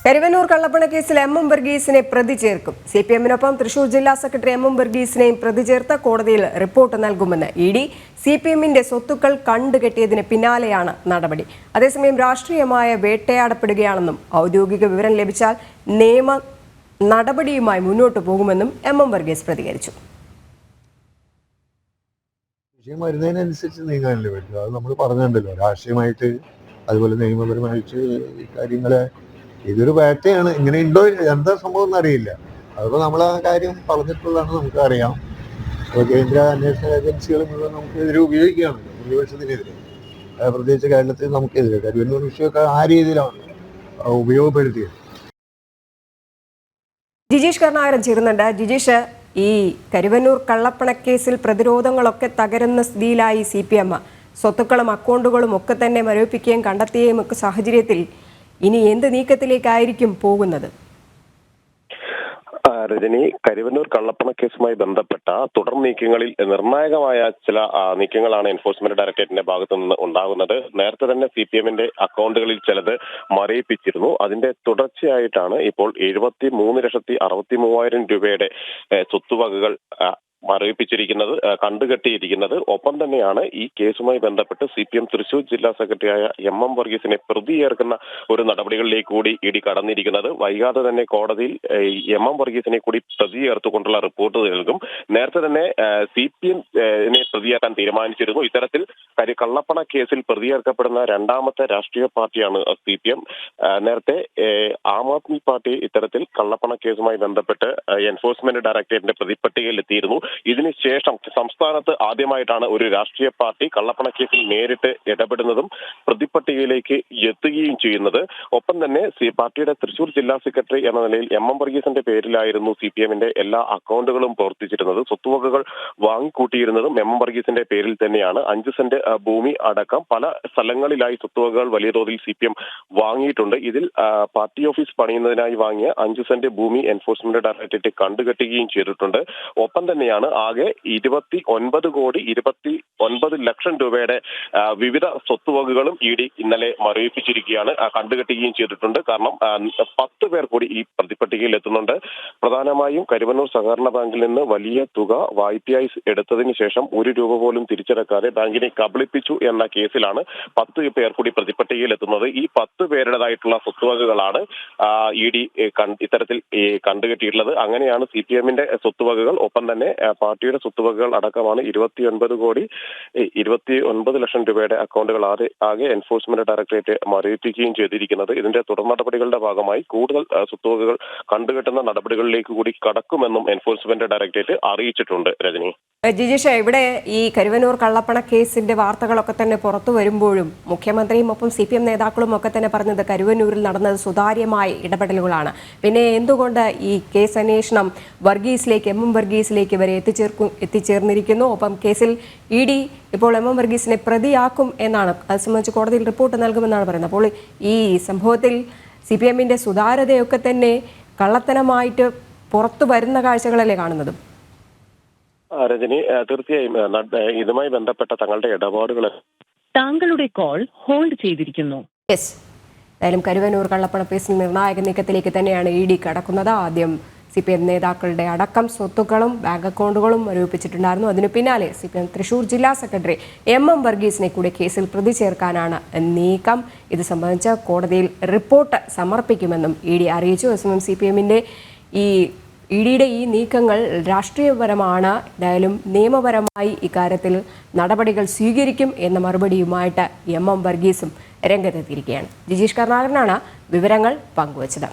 കരുവന്നൂർ കള്ളപ്പണ കേസിൽ എം വർഗീസിനെ പ്രതി ചേർക്കും. സിപിഎമ്മിനൊപ്പം തൃശൂർ ജില്ലാ സെക്രട്ടറി എം വർഗീസിനെയും പ്രതി ചേർത്ത് കോടതിയിൽ റിപ്പോർട്ട് നൽകുമെന്ന് ഇഡി. സിപിഎമ്മിന്റെ സ്വത്തുക്കൾ കണ്ടുകെട്ടിയതിന് പിന്നാലെയാണ് നടപടി. അതേസമയം രാഷ്ട്രീയമായ വേട്ടയാടപ്പെടുകയാണെന്നും ഔദ്യോഗിക വിവരം ലഭിച്ചാൽ നിയമ നടപടിയുമായി മുന്നോട്ടു പോകുമെന്നും എം വർഗീസ് പ്രതികരിച്ചു. വിഷയം വരുന്നതിനനുസരിച്ച് നീങ്ങാനല്ലേ പറ്റും. അത് നമ്മൾ പറഞ്ഞിട്ടുണ്ടല്ലോ, രാഷ്ട്രീയമായിട്ട് അതുപോലെ നിയമപരമായിട്ട് കാര്യങ്ങളെ ഇതൊരു വേട്ടയാണ്. ഇങ്ങനെ ഉണ്ടോ എന്താ സംഭവം എന്നറിയില്ല. അതിപ്പോൾ നമ്മൾ ആ കാര്യം പറഞ്ഞിട്ടുള്ളതാണ്, നമുക്കറിയാം. അപ്പോൾ കേന്ദ്ര അന്വേഷണ ഏജൻസികൾ മുഴുവൻ നമുക്കെതിരെ ഉപയോഗിക്കുകയാണ്, പ്രതിപക്ഷത്തിനെതിരെ, പ്രത്യേകിച്ച് കേരളത്തിൽ നമുക്കെതിരെ. കരുവന്നൂർ വിഷയമൊക്കെ ആ രീതിയിലാണ് ഉപയോഗപ്പെടുത്തിയത്. ജിജീഷ് കരുണാകരൻ ചേരുന്നുണ്ട്. ജിജീഷ്, ഈ കരുവന്നൂർ കള്ളപ്പണക്കേസിൽ പ്രതിരോധങ്ങളൊക്കെ തകരുന്ന സ്ഥിതിയിലായി സിപിഎം. സ്വത്തുക്കളും അക്കൗണ്ടുകളും ഒക്കെ തന്നെ മരവിപ്പിക്കുകയും കണ്ടെത്തുകയും ഒക്കെ സാഹചര്യത്തിൽ ഇനി എന്ത് നീക്കത്തിലേക്കായിരിക്കും പോകുന്നത്? രജനി, കരുവന്നൂർ കള്ളപ്പണ കേസുമായി ബന്ധപ്പെട്ട തുടർ നീക്കങ്ങളിൽ നിർണായകമായ ചില നീക്കങ്ങളാണ് എൻഫോഴ്സ്മെന്റ് ഡയറക്ടറേറ്റിന്റെ ഭാഗത്തു നിന്ന് ഉണ്ടാകുന്നത്. നേരത്തെ തന്നെ സിപിഎമ്മിന്റെ അക്കൗണ്ടുകളിൽ ചിലത് മരവിപ്പിച്ചിരുന്നു. അതിന്റെ തുടർച്ചയായിട്ടാണ് ഇപ്പോൾ 73,63,000 രൂപയുടെ സ്വത്തുവകകൾ മരവിപ്പിച്ചിരിക്കുന്നത്, കണ്ടുകെട്ടിയിരിക്കുന്നത്. ഒപ്പം തന്നെയാണ് ഈ കേസുമായി ബന്ധപ്പെട്ട് സിപിഎം തൃശൂർ ജില്ലാ സെക്രട്ടറിയായ എം വർഗീസിനെ പ്രതി ചേർക്കുന്ന ഒരു നടപടികളിലേക്ക് കൂടി ഇഡി കടന്നിരിക്കുന്നത്. വൈകാതെ തന്നെ കോടതിയിൽ എം വർഗീസിനെ കൂടി പ്രതി ചേർത്തുകൊണ്ടുള്ള റിപ്പോർട്ട് നൽകും. നേരത്തെ തന്നെ സിപിഎമ്മിനെ പ്രതിയാക്കാൻ തീരുമാനിച്ചിരുന്നു. ഇത്തരത്തിൽ കള്ളപ്പണ കേസിൽ പ്രതി ചേർക്കപ്പെടുന്ന രണ്ടാമത്തെ രാഷ്ട്രീയ പാർട്ടിയാണ് സിപിഎം. നേരത്തെ ആം ആദ്മി പാർട്ടി ഇത്തരത്തിൽ കള്ളപ്പണ കേസുമായി ബന്ധപ്പെട്ട് എൻഫോഴ്സ്മെന്റ് ഡയറക്ടറേറ്റിന്റെ പ്രതിപട്ടികയിൽ എത്തിയിരുന്നു. ഇതിനുശേഷം സംസ്ഥാനത്ത് ആദ്യമായിട്ടാണ് ഒരു രാഷ്ട്രീയ പാർട്ടി കള്ളപ്പണ കേസിൽ നേരിട്ട് ഇടപെടുന്നതും പ്രതിപട്ടികയിലേക്ക് എത്തുകയും ചെയ്യുന്നത്. ഒപ്പം തന്നെ പാർട്ടിയുടെ തൃശൂർ ജില്ലാ സെക്രട്ടറി എന്ന നിലയിൽ എം വർഗീസിന്റെ പേരിലായിരുന്നു സിപിഎമ്മിന്റെ എല്ലാ അക്കൗണ്ടുകളും പ്രവർത്തിച്ചിരുന്നത്. സ്വത്തുവകകൾ വാങ്ങിക്കൂട്ടിയിരുന്നതും എം വർഗീസിന്റെ പേരിൽ തന്നെയാണ്. 5 സെന്റ് ഭൂമി അടക്കം പല സ്ഥലങ്ങളിലായി സ്വത്തുവകകൾ വലിയ തോതിൽ സിപിഎം വാങ്ങിയിട്ടുണ്ട്. ഇതിൽ പാർട്ടി ഓഫീസ് പണിയുന്നതിനായി വാങ്ങിയ 5 സെന്റ് ഭൂമി എൻഫോഴ്സ്മെന്റ് ഡയറക്ടറേറ്റ് കണ്ടുകെട്ടുകയും ചെയ്തിട്ടുണ്ട്. ഒപ്പം തന്നെയാണ് ആകെ 29 ലക്ഷം രൂപയുടെ വിവിധ സ്വത്തുവകകളും ഇഡി ഇന്നലെ മരവിപ്പിച്ചിരിക്കുകയാണ്, കണ്ടുകെട്ടുകയും ചെയ്തിട്ടുണ്ട്. കാരണം 10 പേർ കൂടി ഈ പ്രതിപട്ടികയിൽ എത്തുന്നുണ്ട്. പ്രധാനമായും കരുവന്നൂർ സഹകരണ ബാങ്കിൽ നിന്ന് വലിയ തുക വായ്പയായി എടുത്തതിന് ശേഷം 1 രൂപ പോലും തിരിച്ചടക്കാതെ ബാങ്കിനെ കബളിപ്പിച്ചു എന്ന കേസിലാണ് 10 പേർ കൂടി പ്രതിപട്ടികയിൽ എത്തുന്നത്. ഈ 10 പേരുടേതായിട്ടുള്ള സ്വത്തുവകകളാണ് ഇഡി ഇത്തരത്തിൽ കണ്ടുകെട്ടിയിട്ടുള്ളത്. അങ്ങനെയാണ് സിപിഎമ്മിന്റെ സ്വത്തുവകകൾ, ഒപ്പം തന്നെ പാർട്ടിയുടെ സ്വത്തുവകകൾ അടക്കമാണ് 29 ലക്ഷം രൂപയുടെ അക്കൗണ്ടുകൾ ആകെ എൻഫോഴ്സ്മെന്റ് ഡയറക്ടറേറ്റ് മരവിപ്പിക്കുകയും ചെയ്തിരിക്കുന്നത്. ഇതിന്റെ തുടർ നടപടികളുടെ ഭാഗമായി കൂടുതൽ സ്വത്തുവകകൾ കണ്ടുകെട്ടുന്ന നടപടികളിലേക്ക് കൂടി കടക്കുമെന്നും എൻഫോഴ്സ്മെന്റ് ഡയറക്ടറേറ്റ് അറിയിച്ചിട്ടുണ്ട്. രജനി, ജിജീഷ്, ഇവിടെ ഈ കരുവന്നൂർ കള്ളപ്പണ കേസിന്റെ വാർത്തകളൊക്കെ തന്നെ പുറത്തു വരുമ്പോഴും മുഖ്യമന്ത്രിയും ഒപ്പം സിപിഎം നേതാക്കളും ഒക്കെ തന്നെ പറഞ്ഞത് കരുവന്നൂരിൽ നടന്നത് സുതാര്യമായ ഇടപെടലുകളാണ്. പിന്നെ എന്തുകൊണ്ട് ഈ കേസ് അന്വേഷണം എം വർഗീസിലേക്ക് വരെ എത്തിച്ചേർന്നിരിക്കുന്നു? ഒപ്പം കേസിൽ ഇഡി ഇപ്പോൾ എം വർഗീസിനെ പ്രതിയാക്കും എന്നാണ്, അത് സംബന്ധിച്ച് കോടതിയിൽ റിപ്പോർട്ട് നൽകുമെന്നാണ് പറയുന്നത്. അപ്പോൾ ഈ സംഭവത്തിൽ സിപിഎമ്മിന്റെ സുതാര്യതയൊക്കെ തന്നെ കള്ളത്തനമായിട്ട് പുറത്തു വരുന്ന കാഴ്ചകളല്ലേ കാണുന്നത്? രജനി, തീർച്ചയായും ഇതുമായി ബന്ധപ്പെട്ട തങ്ങളുടെ ഇടപാടുകൾ താങ്കളുടെ കോൾ ഹോൾഡ് ചെയ്തിരിക്കുന്നു. എന്തായാലും കരുവന്നൂർ കള്ളപ്പണ കേസിൽ നിർണായക നീക്കത്തിലേക്ക് തന്നെയാണ് ഇഡി കടക്കുന്നത്. ആദ്യം സിപിഎം നേതാക്കളുടെ അടക്കം സ്വത്തുക്കളും ബാങ്ക് അക്കൗണ്ടുകളും മരവിപ്പിച്ചിട്ടുണ്ടായിരുന്നു. അതിനു പിന്നാലെ സിപിഎം തൃശൂർ ജില്ലാ സെക്രട്ടറി എം വർഗീസിനെ കൂടി കേസിൽ പ്രതി ചേർക്കാനാണ് നീക്കം. ഇത് സംബന്ധിച്ച് കോടതിയിൽ റിപ്പോർട്ട് സമർപ്പിക്കുമെന്നും ഇഡി അറിയിച്ചു. അതേസമയം സിപിഎമ്മിന്റെ ഇഡിയുടെ ഈ നീക്കങ്ങൾ രാഷ്ട്രീയപരമാണ്, എന്തായാലും നിയമപരമായി ഇക്കാര്യത്തിൽ നടപടികൾ സ്വീകരിക്കും എന്ന മറുപടിയുമായിട്ട് എം വർഗീസും രംഗത്തെത്തിയിരിക്കുകയാണ്. ജിജീഷ് കരുണാകരനാണ് വിവരങ്ങൾ പങ്കുവച്ചത്.